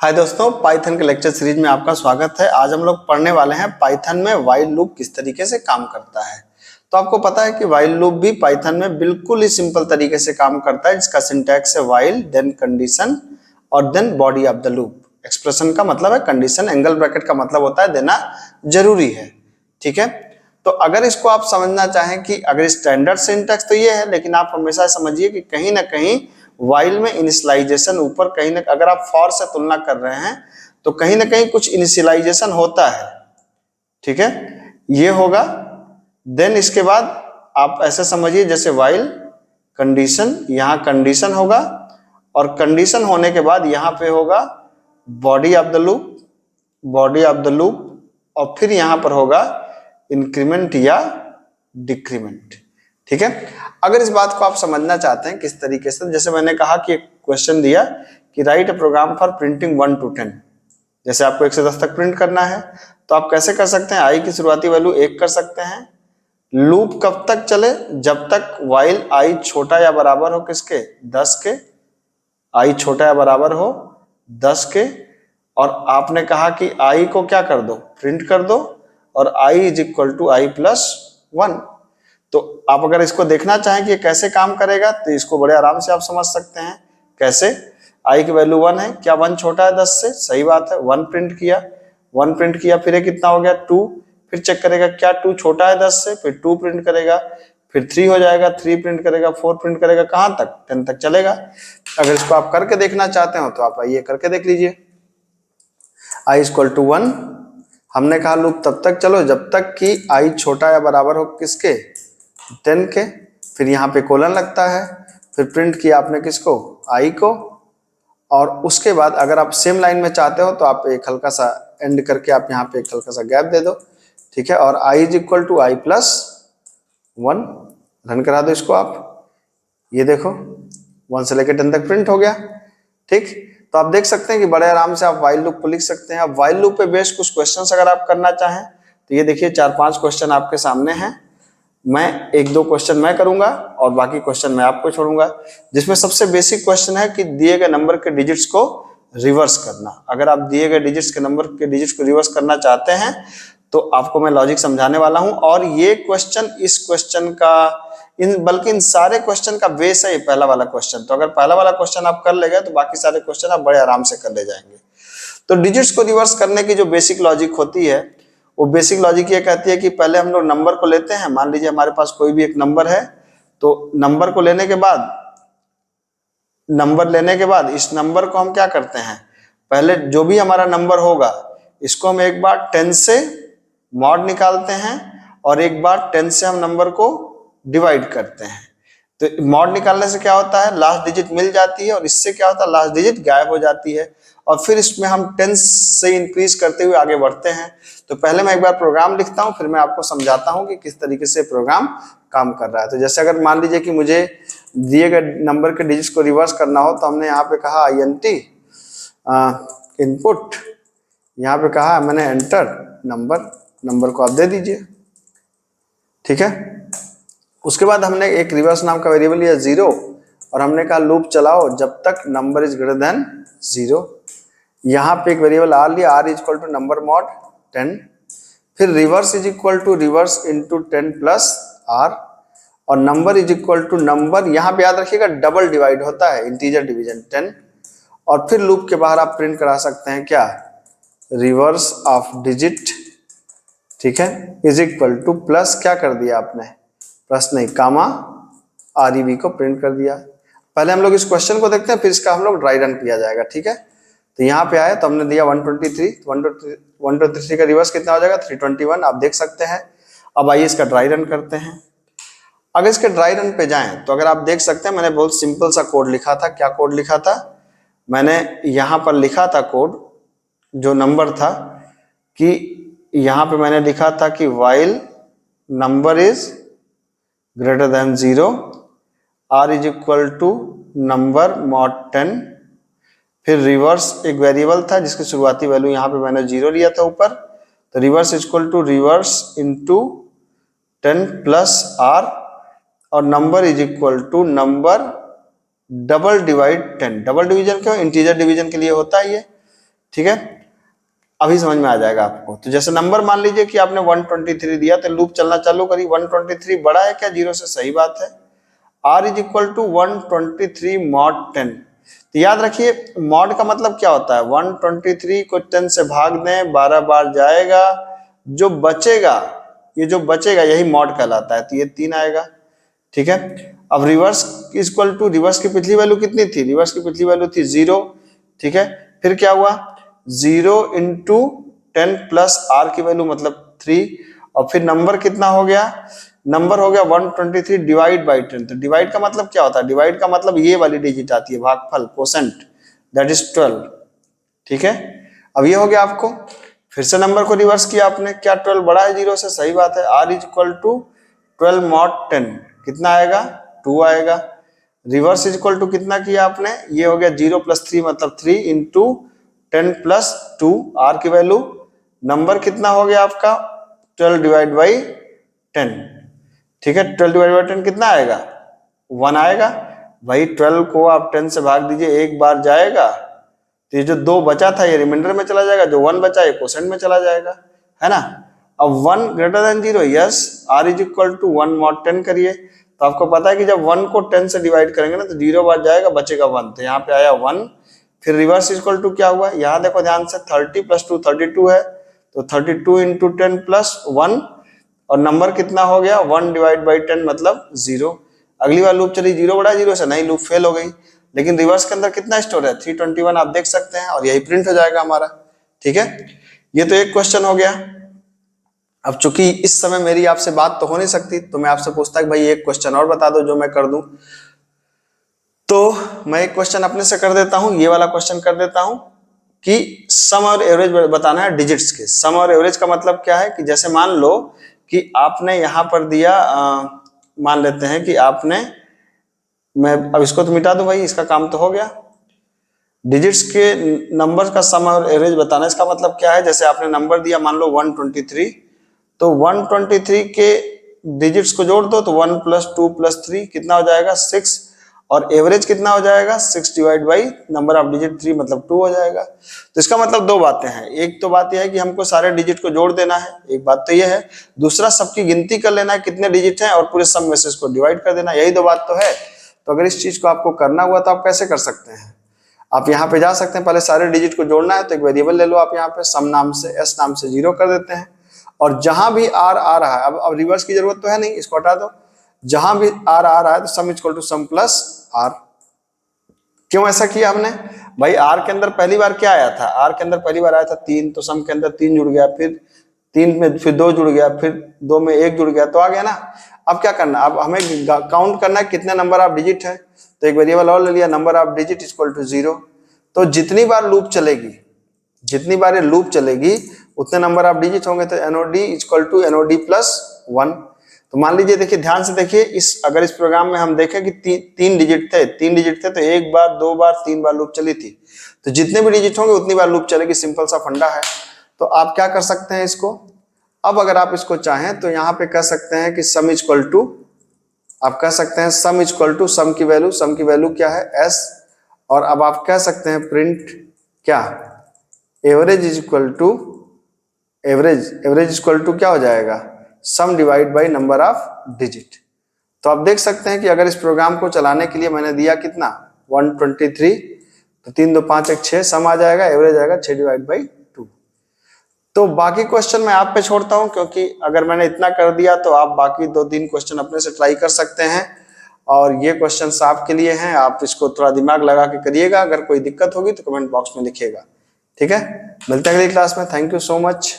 हाय दोस्तों, पाइथन के lecture series में आपका स्वागत है। आज हम लोग पढ़ने वाले हैं पाइथन में व्हाइल लूप किस तरीके से काम करता है। तो आपको पता है कि व्हाइल लूप भी पाइथन में बिल्कुल ही सिंपल तरीके से काम करता है, जिसका सिंटैक्स है व्हाइल देन कंडीशन और then body of the loop. Expression का मतलब है कंडीशन, एंगल ब्रैकेट का मतलब होता है देना जरूरी है। ठीक है, तो अगर इसको आप समझना चाहें कि अगर स्टैंडर्ड सिंटैक्स तो ये है, लेकिन आप हमेशा समझिए कि कहीं ना कहीं वाइल में इनिशियलाइजेशन ऊपर कहीं ना, अगर आप फॉर से तुलना कर रहे हैं तो कहीं ना कहीं कुछ इनिशियलाइजेशन होता है। ठीक है, ये होगा। देन इसके बाद आप ऐसे समझिए जैसे वाइल कंडीशन, यहां कंडीशन होगा और कंडीशन होने के बाद यहां पे होगा body of the loop, body of the loop, और फिर यहां पर होगा इंक्रीमेंट या डिक्रीमेंट। ठीक है, अगर इस बात को आप समझना चाहते हैं किस तरीके से, जैसे मैंने कहा कि एक क्वेश्चन दिया कि write a program for printing 1 to 10, जैसे आपको 1 से 10 तक प्रिंट करना है तो आप कैसे कर सकते हैं। आई की शुरुआती वैल्यू 1 कर सकते हैं। लूप कब तक चले, जब तक वाइल आई छोटा या बराबर हो किसके, 10 के। आई छोटा या बराबर हो 10 के, और आपने कहा कि आई को क्या कर दो, प्रिंट कर दो, और i is equal to i plus 1। तो आप अगर इसको देखना चाहें कि ये कैसे काम करेगा तो इसको बड़े आराम से आप समझ सकते हैं। कैसे, आई की वैल्यू 1 है, क्या 1 छोटा है 10 से, सही बात है, 1 प्रिंट किया, 1 प्रिंट किया, फिर ये कितना हो गया 2, फिर चेक करेगा क्या 2 छोटा है 10 से, फिर 2 प्रिंट करेगा, फिर 3 हो जाएगा, 3 प्रिंट करेगा, 4 प्रिंट करेगा, कहां तक, 10 तक चलेगा। अगर इसको आप करके देखना चाहते हो तो आप आइए करके देख लीजिए। आई इक्वल टू 1, हमने कहा लूप तब तक चलो जब तक कि आई छोटा या बराबर हो किसके, 10 के। फिर यहाँ पे कोलन लगता है, फिर प्रिंट किया आपने किसको, आई को, और उसके बाद अगर आप सेम लाइन में चाहते हो तो आप एक हल्का सा एंड करके आप यहाँ पे एक हल्का सा गैप दे दो। ठीक है, और i is equal to i plus 1, run करा दो इसको आप, ये देखो 1 से लेकर 10 तक प्रिंट हो गया। ठीक, तो आप देख सकते हैं कि बड़े आराम से आप व्हाइल लूप को लिख सकते हैं। अब व्हाइल लूप पे बेस्ड कुछ क्वेश्चंस अगर आप करना चाहें तो ये देखिए 4-5 क्वेश्चन आपके सामने हैं। मैं 1-2 क्वेश्चन मैं करूंगा और बाकी क्वेश्चन मैं आपको छोड़ूंगा। जिसमें सबसे बेसिक क्वेश्चन है कि दिए गए नंबर के डिजिट्स को रिवर्स करना। अगर आप दिए गए डिजिट्स के नंबर के डिजिट्स को रिवर्स करना चाहते हैं तो आपको मैं लॉजिक समझाने वाला हूं, और ये क्वेश्चन इस क्वेश्चन का बल्कि इन सारे क्वेश्चन का बेस है पहला वाला क्वेश्चन। तो अगर पहला वाला क्वेश्चन आप कर ले गए तो बाकी सारे क्वेश्चन आप बड़े आराम से कर ले जाएंगे। तो डिजिट्स को रिवर्स करने की जो बेसिक लॉजिक होती है, वो बेसिक लॉजिक ये कहती है कि पहले हम लोग नंबर को लेते हैं। मान लीजिए हमारे पास कोई भी एक नंबर है, तो नंबर को लेने के बाद, नंबर लेने के बाद इस नंबर को हम क्या करते हैं, पहले जो भी हमारा नंबर होगा इसको हम एक बार 10 से मॉड निकालते हैं और एक बार 10 से हम नंबर को डिवाइड करते हैं। तो मॉड निकालने से क्या होता है, लास्ट डिजिट मिल जाती है, और इससे क्या होता है, लास्ट डिजिट गायब हो जाती है, और फिर इसमें हम 10 से इंक्रीज करते हुए आगे बढ़ते हैं। तो पहले मैं एक बार प्रोग्राम लिखता हूं, फिर मैं आपको समझाता हूं कि किस तरीके से प्रोग्राम काम कर रहा है। तो जैसे अगर मान लीजिए कि मुझे दिए गए नंबर के डिजिट्स को रिवर्स करना हो तो हमने यहाँ पे कहा INT इनपुट, यहाँ पे कहा मैंने एंटर नंबर, नंबर को आप दे दीजिए। ठीक है, उसके बाद हमने एक रिवर्स नाम का वेरिएबल लिया 0, और हमने कहा लूप चलाओ जब तक नंबर इज ग्रेटर देन 0। यहाँ पे एक वेरिएबल आर लिया, r is equal to number mod 10, फिर reverse is equal to reverse into 10 plus r, और number is equal to number, यहाँ पे याद रखिएगा डबल डिवाइड होता है, इंटीजर डिवीजन 10, और फिर लूप के बाहर आप प्रिंट करा सकते हैं क्या, रिवर्स ऑफ डिजिट। ठीक है, इज इक्वल टू प्लस क्या कर दिया आपने, प्लस नहीं कामा REB को प्रिंट कर दिया। पहले हम लोग इस क्वेश्चन को देखते हैं, फिर इसका हम लोग ड्राई रन किया जाएगा। ठीक है, तो यहाँ पे आए तो हमने दिया 123, 123 का रिवर्स कितना हो जाएगा 321, आप देख सकते हैं। अब आइए इसका ड्राई रन करते हैं। अगर इसके ड्राई रन पे जाएं तो अगर आप देख सकते हैं मैंने बहुत सिंपल सा कोड लिखा था। क्या कोड लिखा था, मैंने यहाँ पर लिखा था कोड, जो नंबर था कि यहाँ पे मैंने लिखा था कि while number is greater than 0, R is equal to number mod 10, फिर रिवर्स एक वेरिएबल था जिसकी शुरुआती वैल्यू यहाँ पे मैंने 0 लिया था ऊपर, तो reverse is equal to reverse into 10 plus R, और number is equal to number double divide 10। Double division क्यों, इंटीजर डिवीजन के लिए होता है ये, ठीक है, अभी समझ में आ जाएगा आपको। तो जैसे नंबर मान लीजिए कि आपने 123 दिया, तो लूप चलना चालू करी, 123 बड़ा है क्या 0 से, सही बात है। r is equal to 123 mod 10। तो याद रखिए मॉड का मतलब क्या होता है, 123 को 10 से भाग दें, 12 बार जाएगा, जो बचेगा, ये जो बचेगा यही मॉड कहलाता है, तो ये 3 आएगा। ठीक है, अब रिवर्स इक्वल टू, रिवर्स की पिछली वैल्यू कितनी थी, रिवर्स की पिछली वैल्यू थी 0। ठीक है, फिर क्या हुआ, 0 इंटू 10 प्लस r की वैल्यू मतलब 3, और फिर नंबर कितना हो गया, नंबर हो गया 123 डिवाइड बाई 10। तो डिवाइड का मतलब क्या होता है, डिवाइड का मतलब ये वाली डिजिट आती है, भागफल, कोसेंट, दैट इज 12। ठीक है, अब ये हो गया आपको, फिर से नंबर को रिवर्स किया आपने, क्या 12 बड़ा है 0 से, सही बात है। r is equal to 12 mod 10, कितना आएगा, 2 आएगा। रिवर्स इज इक्वल टू कितना किया आपने, ये हो गया 0 प्लस 3 मतलब 3 इंटू 10 प्लस 2, r की वैल्यू, नंबर कितना हो गया आपका 12 डिवाइड बाई 10। ठीक है, 12 डिवाइड बाई 10 कितना आएगा, 1 आएगा। भाई 12 को आप 10 से भाग दीजिए, एक बार जाएगा, तो ये जो 2 बचा था ये रिमाइंडर में चला जाएगा, जो 1 बचा ये कोसेंट में चला जाएगा, है ना। अब 1 greater than 0, yes, r is equal to 1 mod 10 करिए, तो आपको पता है कि जब 1 को 10 से डिवाइड करेंगे ना, तो 0 बार जाएगा, बचेगा 1, तो यहाँ पे आया 1। फिर रिवर्स इक्वल टू क्या हुआ, यहाँ देखो ध्यान से, 30 प्लस 2 32 है, तो 32 इंटू 10 प्लस 1, और नंबर कितना हो गया 1 डिवाइड बाई 10 मतलब 0। अगली बार लूप चली, 0 बड़ा 0 से, नहीं, लूप फेल हो गई। लेकिन रिवर्स के अंदर कितना स्टोर है, 321, आप देख सकते हैं, और यही प्रिंट हो जाएगा हमारा। ठीक है, ये तो एक क्वेश्चन हो गया। अब चूंकि इस समय मेरी आपसे बात तो हो नहीं सकती, तो मैं आपसे पूछता कि भाई एक क्वेश्चन और बता दो जो मैं कर दूं। तो मैं एक क्वेश्चन अपने से कर देता हूं, ये वाला क्वेश्चन कर देता हूं कि सम और एवरेज बताना है डिजिट्स के। सम और एवरेज का मतलब क्या है कि जैसे मान लो कि आपने यहां पर दिया, मान लेते हैं कि आपने, मैं अब इसको तो मिटा दूं भाई, इसका काम तो हो गया। डिजिट्स के नंबर का सम और एवरेज बताना, इसका मतलब क्या है, जैसे आपने नंबर दिया मान लो 123, तो 123 के डिजिट्स को जोड़ दो, तो 1 प्लस 2 प्लस 3 कितना हो जाएगा 6, और एवरेज कितना हो जाएगा 6 divide by number of digit 3 मतलब 2 हो जाएगा। तो इसका मतलब दो बातें हैं, एक तो बात यह है कि हमको सारे डिजिट को जोड़ देना है, एक बात तो यह है, दूसरा सबकी गिनती कर लेना है कितने डिजिट हैं, और पूरे सम में से इसको डिवाइड कर देना, यही दो बात तो है। तो अगर इस चीज को आपको करना हुआ तो आप कैसे कर सकते हैं, आप यहाँ पे जा सकते हैं, पहले सारे डिजिट को जोड़ना है, तो एक वेरिएबल ले लो आप यहाँ पे, सम नाम से, एस नाम से 0 कर देते हैं, और जहां भी आर आ रहा है, अब रिवर्स की जरूरत तो है नहीं, इसको हटा दो, जहां भी आर आ रहा है तो sum equal to sum plus R. क्यों ऐसा किया हमने, भाई आर के अंदर पहली बार क्या आया था, आर के अंदर पहली बार आया था 3, तो सम के अंदर 3 जुड़ गया, फिर 3 में फिर 2 जुड़ गया, फिर 2 में 1 जुड़ गया, तो आ गया ना। अब क्या करना, अब हमें काउंट करना है कितने नंबर ऑफ डिजिट है, तो एक वेरिएबल और ले लिया, number of digit equal to 0। तो जितनी बार लूप चलेगी, जितनी बार ये लूप चलेगी उतने नंबर ऑफ डिजिट होंगे, तो NOD equal to NOD plus 1। तो मान लीजिए, देखिए ध्यान से देखिए, इस अगर इस प्रोग्राम में हम देखें कि तीन डिजिट थे, तो एक बार, दो बार, 3 बार लूप चली थी, तो जितने भी डिजिट होंगे उतनी बार लूप चलेगी, सिंपल सा फंडा है। तो आप क्या कर सकते हैं इसको, अब अगर आप इसको चाहें तो यहाँ पे कह सकते हैं कि सम इक्वल टू, आप कह सकते हैं सम इक्वल टू सम की वैल्यू क्या है s, और अब आप कह सकते हैं प्रिंट क्या, average is equal to average equal to क्या हो जाएगा, sum divide by number of digit. तो आप देख सकते हैं कि अगर इस प्रोग्राम को चलाने के लिए मैंने दिया कितना 123, तो 3 2 5 1 6, सम आ जाएगा, एवरेज आएगा 6 डिवाइड बाई 2। तो बाकी क्वेश्चन मैं आप पे छोड़ता हूं, क्योंकि अगर मैंने इतना कर दिया तो आप बाकी 2-3 क्वेश्चन अपने से ट्राई कर सकते हैं, और ये क्वेश्चन आपके लिए हैं, आप इसको थोड़ा दिमाग लगा के करिएगा। अगर कोई दिक्कत होगी तो कमेंट बॉक्स में लिखिएगा। ठीक है, मिलते हैं अगली क्लास में। Thank you so much.